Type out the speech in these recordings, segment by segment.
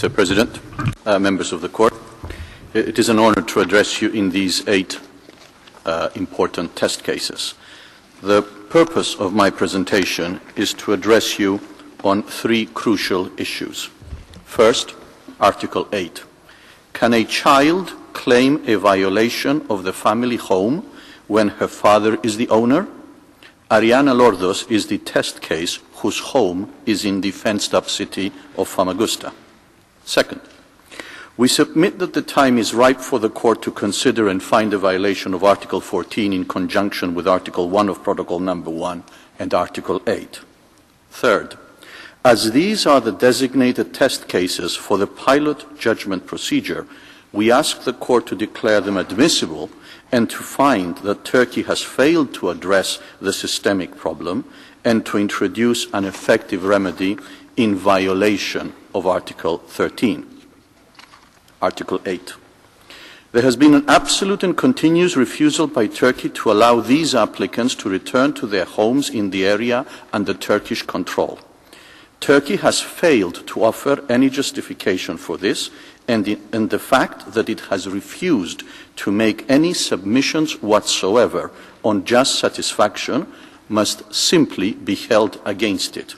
Mr. President, members of the Court, it is an honor to address you in these 8 important test cases. The purpose of my presentation is to address you on 3 crucial issues. First, Article 8. Can a child claim a violation of the family home when her father is the owner? Ariana Lordos is the test case whose home is in the fenced-up city of Famagusta. Second, we submit that the time is ripe for the Court to consider and find a violation of Article 14 in conjunction with Article 1 of Protocol Number 1 and Article 8. Third, as these are the designated test cases for the pilot judgment procedure, we ask the Court to declare them admissible and to find that Turkey has failed to address the systemic problem and to introduce an effective remedy in violation of Article 13. Article 8. There has been an absolute and continuous refusal by Turkey to allow these applicants to return to their homes in the area under Turkish control. Turkey has failed to offer any justification for this, and the fact that it has refused to make any submissions whatsoever on just satisfaction must simply be held against it.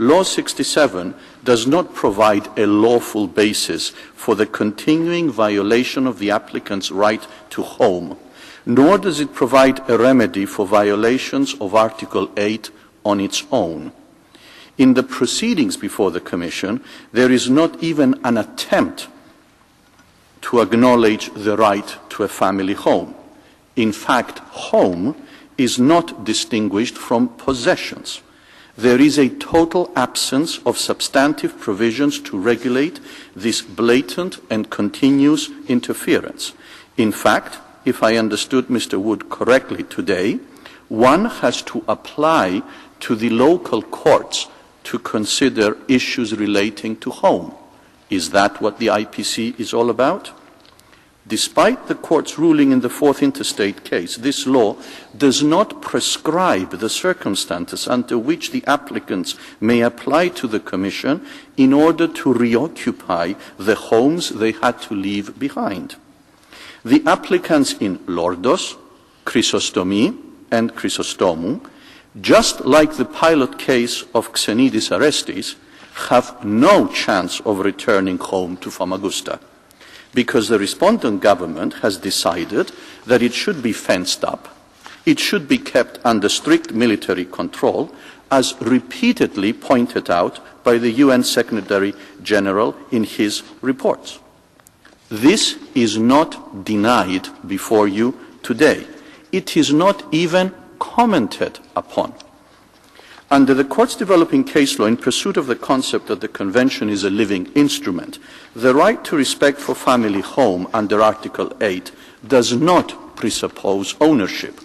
Law 67 does not provide a lawful basis for the continuing violation of the applicant's right to home, nor does it provide a remedy for violations of Article 8 on its own. In the proceedings before the Commission, there is not even an attempt to acknowledge the right to a family home. In fact, home is not distinguished from possessions. There is a total absence of substantive provisions to regulate this blatant and continuous interference. In fact, if I understood Mr. Wood correctly today, one has to apply to the local courts to consider issues relating to home. Is that what the IPC is all about? Despite the Court's ruling in the Fourth Interstate case, this law does not prescribe the circumstances under which the applicants may apply to the Commission in order to reoccupy the homes they had to leave behind. The applicants in Lordos, Chrysostomi, and Chrysostomou, just like the pilot case of Xenidis Arestis, have no chance of returning home to Famagusta, because the respondent government has decided that it should be fenced up, it should be kept under strict military control, as repeatedly pointed out by the UN Secretary General in his reports. This is not denied before you today. It is not even commented upon. Under the Court's developing case law, in pursuit of the concept that the Convention is a living instrument, the right to respect for family home under Article 8 does not presuppose ownership.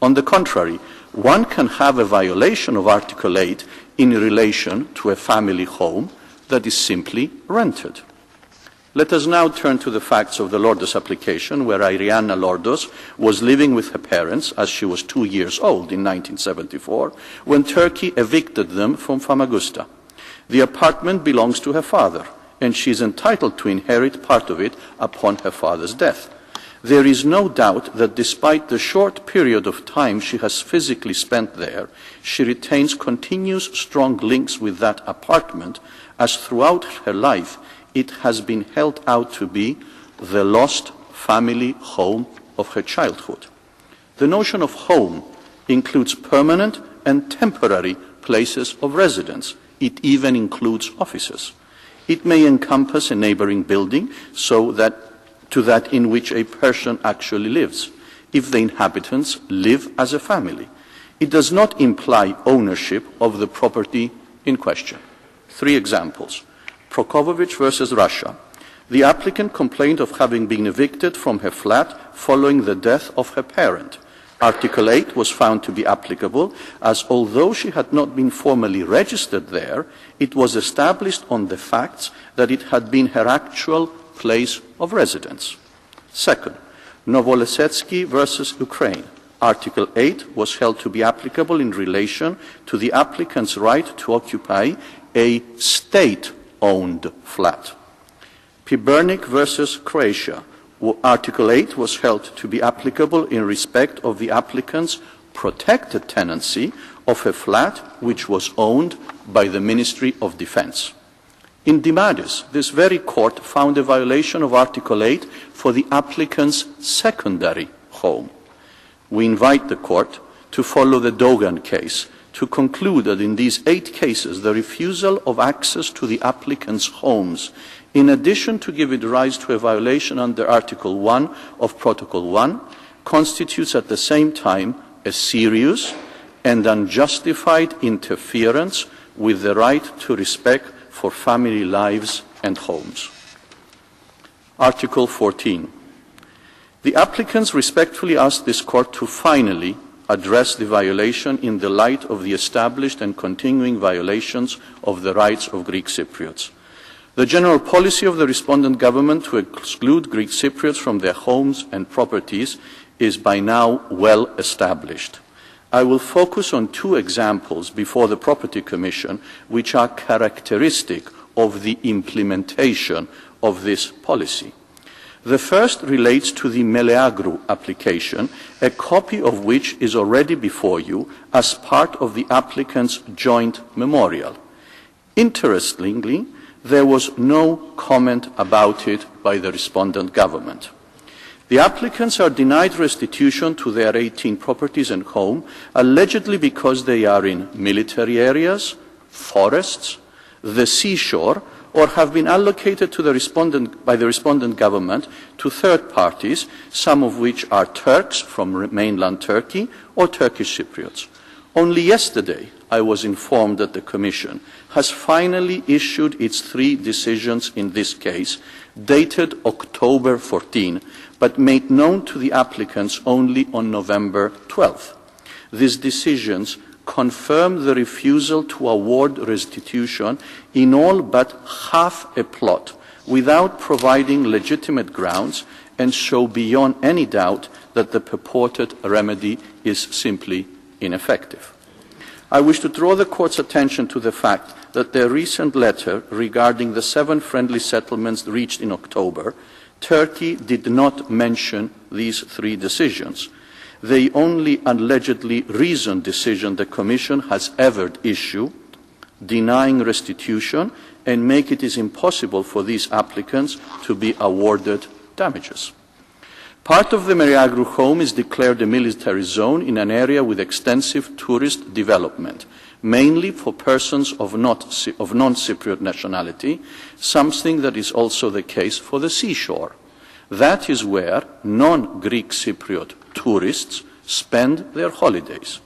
On the contrary, one can have a violation of Article 8 in relation to a family home that is simply rented. Let us now turn to the facts of the Lordos application, where Ariana Lordos was living with her parents as she was 2 years old in 1974, when Turkey evicted them from Famagusta. The apartment belongs to her father, and she is entitled to inherit part of it upon her father's death. There is no doubt that despite the short period of time she has physically spent there, she retains continuous strong links with that apartment, as throughout her life it has been held out to be the lost family home of her childhood. The notion of home includes permanent and temporary places of residence. It even includes offices. It may encompass a neighboring building to that in which a person actually lives, if the inhabitants live as a family. It does not imply ownership of the property in question. 3 examples. Prokovovic versus Russia. The applicant complained of having been evicted from her flat following the death of her parent. Article 8 was found to be applicable, as although she had not been formally registered there, it was established on the facts that it had been her actual place of residence. Second, Novolesetsky versus Ukraine. Article 8 was held to be applicable in relation to the applicant's right to occupy a state owned flat. Pibernik versus Croatia. Article 8 was held to be applicable in respect of the applicant's protected tenancy of a flat which was owned by the Ministry of Defense. In Demetriades, this very court found a violation of Article 8 for the applicant's secondary home. We invite the court to follow the Dogan case to conclude that in these 8 cases the refusal of access to the applicant's homes, in addition to giving rise to a violation under Article 1 of Protocol 1, constitutes at the same time a serious and unjustified interference with the right to respect for family lives and homes. Article 14. The applicants respectfully ask this court to finally address the violation in the light of the established and continuing violations of the rights of Greek Cypriots. The general policy of the respondent government to exclude Greek Cypriots from their homes and properties is by now well established. I will focus on 2 examples before the Property Commission which are characteristic of the implementation of this policy. The first relates to the Meleagru application, a copy of which is already before you as part of the applicant's joint memorial. Interestingly, there was no comment about it by the respondent government. The applicants are denied restitution to their 18 properties and home, allegedly because they are in military areas, forests, the seashore, or have been allocated to by the respondent government to third parties, some of which are Turks from mainland Turkey or Turkish Cypriots. Only yesterday I was informed that the Commission has finally issued its 3 decisions in this case, dated October 14, but made known to the applicants only on November 12. These decisions confirm the refusal to award restitution in all but half a plot without providing legitimate grounds and show beyond any doubt that the purported remedy is simply ineffective. I wish to draw the Court's attention to the fact that their recent letter regarding the 7 friendly settlements reached in October, Turkey did not mention these 3 decisions. The only allegedly reasoned decision the Commission has ever issued, denying restitution and make it is impossible for these applicants to be awarded damages. Part of the Meleagru home is declared a military zone in an area with extensive tourist development, mainly for persons of non-Cypriot nationality, something that is also the case for the seashore. That is where non-Greek Cypriot tourists spend their holidays.